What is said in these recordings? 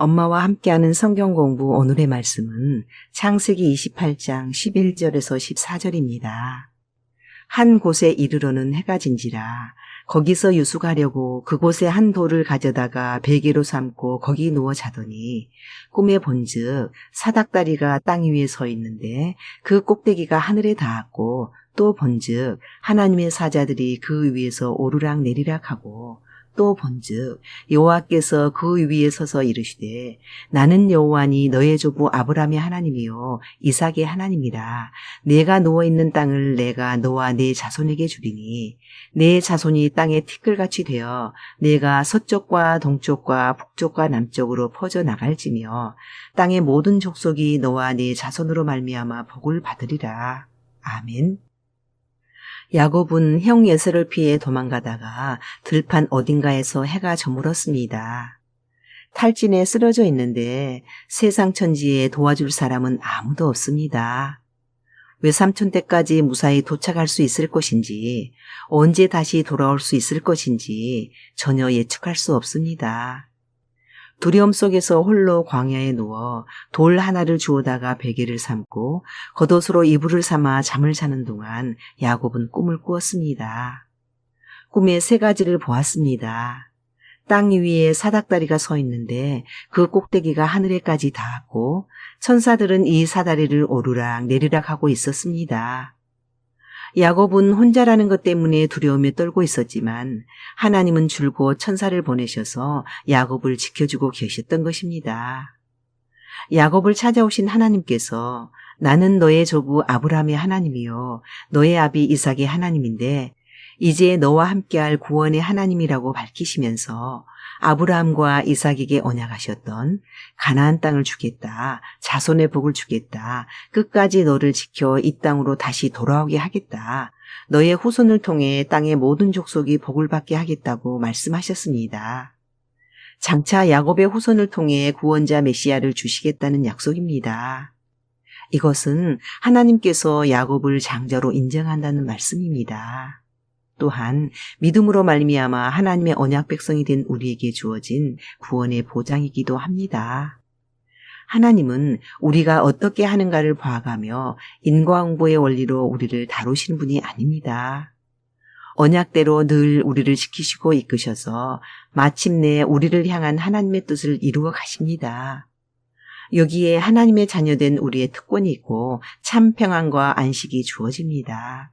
엄마와 함께하는 성경 공부 오늘의 말씀은 창세기 28장 11절에서 14절입니다. 한 곳에 이르러는 해가 진지라 거기서 유숙하려고 그곳에 한 돌을 가져다가 베개로 삼고 거기 누워 자더니 꿈에 본즉 사닥다리가 땅 위에 서 있는데 그 꼭대기가 하늘에 닿았고 또 본즉 하나님의 사자들이 그 위에서 오르락 내리락 하고 또 본즉 여호와께서 그 위에 서서 이르시되 나는 여호와니 너의 조부 아브라함의 하나님이요 이삭의 하나님이라. 내가 누워있는 땅을 내가 너와 네 자손에게 주리니 네 자손이 땅에 티끌같이 되어 내가 서쪽과 동쪽과 북쪽과 남쪽으로 퍼져 나갈지며 땅의 모든 족속이 너와 네 자손으로 말미암아 복을 받으리라. 아멘. 야곱은 형 에서를 피해 도망가다가 들판 어딘가에서 해가 저물었습니다. 탈진에 쓰러져 있는데 세상 천지에 도와줄 사람은 아무도 없습니다. 외삼촌 댁까지 무사히 도착할 수 있을 것인지 언제 다시 돌아올 수 있을 것인지 전혀 예측할 수 없습니다. 두려움 속에서 홀로 광야에 누워 돌 하나를 주워다가 베개를 삼고 겉옷으로 이불을 삼아 잠을 자는 동안 야곱은 꿈을 꾸었습니다. 꿈에 세 가지를 보았습니다. 땅 위에 사닥다리가 서 있는데 그 꼭대기가 하늘에까지 닿았고 천사들은 이 사다리를 오르락 내리락 하고 있었습니다. 야곱은 혼자라는 것 때문에 두려움에 떨고 있었지만 하나님은 줄곧 천사를 보내셔서 야곱을 지켜주고 계셨던 것입니다. 야곱을 찾아오신 하나님께서 나는 너의 조부 아브라함의 하나님이요 너의 아비 이삭의 하나님인데 이제 너와 함께할 구원의 하나님이라고 밝히시면서 아브라함과 이삭에게 언약하셨던 가나안 땅을 주겠다, 자손의 복을 주겠다, 끝까지 너를 지켜 이 땅으로 다시 돌아오게 하겠다, 너의 후손을 통해 땅의 모든 족속이 복을 받게 하겠다고 말씀하셨습니다. 장차 야곱의 후손을 통해 구원자 메시아를 주시겠다는 약속입니다. 이것은 하나님께서 야곱을 장자로 인정한다는 말씀입니다. 또한 믿음으로 말미암아 하나님의 언약 백성이 된 우리에게 주어진 구원의 보장이기도 합니다. 하나님은 우리가 어떻게 하는가를 봐가며 인과응보의 원리로 우리를 다루시는 분이 아닙니다. 언약대로 늘 우리를 지키시고 이끄셔서 마침내 우리를 향한 하나님의 뜻을 이루어 가십니다. 여기에 하나님의 자녀된 우리의 특권이 있고 참 평안과 안식이 주어집니다.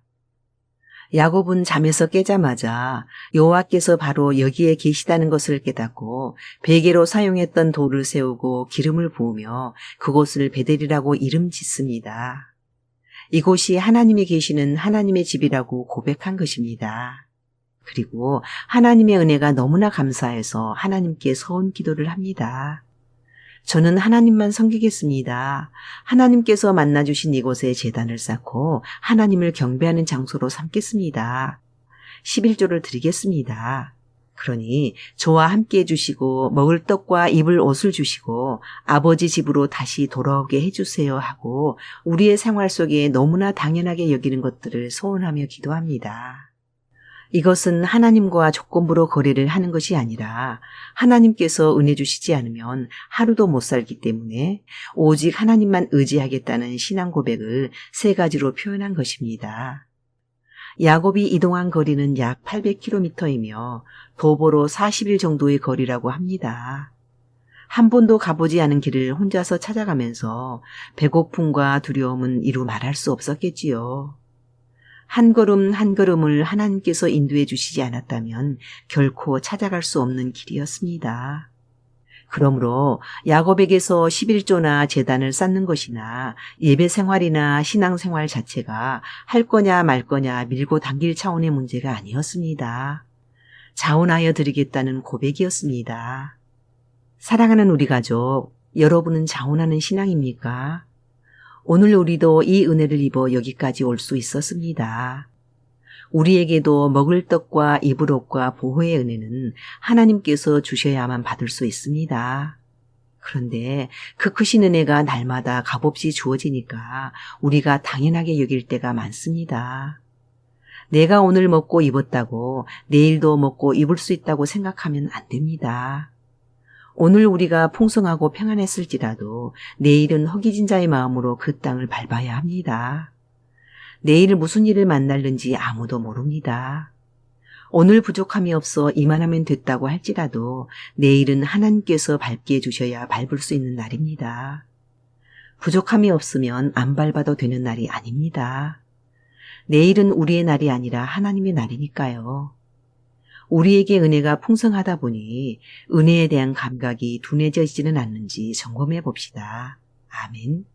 야곱은 잠에서 깨자마자 여호와께서 바로 여기에 계시다는 것을 깨닫고 베개로 사용했던 돌을 세우고 기름을 부으며 그곳을 베델이라고 이름 짓습니다. 이곳이 하나님이 계시는 하나님의 집이라고 고백한 것입니다. 그리고 하나님의 은혜가 너무나 감사해서 하나님께 서원 기도를 합니다. 저는 하나님만 섬기겠습니다. 하나님께서 만나주신 이곳에 제단을 쌓고 하나님을 경배하는 장소로 삼겠습니다. 11조를 드리겠습니다. 그러니 저와 함께 해주시고 먹을 떡과 입을 옷을 주시고 아버지 집으로 다시 돌아오게 해주세요 하고 우리의 생활 속에 너무나 당연하게 여기는 것들을 소원하며 기도합니다. 이것은 하나님과 조건부로 거래를 하는 것이 아니라 하나님께서 은혜 주시지 않으면 하루도 못 살기 때문에 오직 하나님만 의지하겠다는 신앙 고백을 세 가지로 표현한 것입니다. 야곱이 이동한 거리는 약 800km이며 도보로 40일 정도의 거리라고 합니다. 한 번도 가보지 않은 길을 혼자서 찾아가면서 배고픔과 두려움은 이루 말할 수 없었겠지요. 한 걸음 한 걸음을 하나님께서 인도해 주시지 않았다면 결코 찾아갈 수 없는 길이었습니다. 그러므로 야곱에게서 11조나 제단을 쌓는 것이나 예배 생활이나 신앙 생활 자체가 할 거냐 말 거냐 밀고 당길 차원의 문제가 아니었습니다. 자원하여 드리겠다는 고백이었습니다. 사랑하는 우리 가족, 여러분은 자원하는 신앙입니까? 오늘 우리도 이 은혜를 입어 여기까지 올 수 있었습니다. 우리에게도 먹을 떡과 입을 옷과 보호의 은혜는 하나님께서 주셔야만 받을 수 있습니다. 그런데 그 크신 은혜가 날마다 값없이 주어지니까 우리가 당연하게 여길 때가 많습니다. 내가 오늘 먹고 입었다고 내일도 먹고 입을 수 있다고 생각하면 안 됩니다. 오늘 우리가 풍성하고 평안했을지라도 내일은 허기진 자의 마음으로 그 땅을 밟아야 합니다. 내일 무슨 일을 만날는지 아무도 모릅니다. 오늘 부족함이 없어 이만하면 됐다고 할지라도 내일은 하나님께서 밟게 해주셔야 밟을 수 있는 날입니다. 부족함이 없으면 안 밟아도 되는 날이 아닙니다. 내일은 우리의 날이 아니라 하나님의 날이니까요. 우리에게 은혜가 풍성하다 보니 은혜에 대한 감각이 둔해지지는 않는지 점검해 봅시다. 아멘.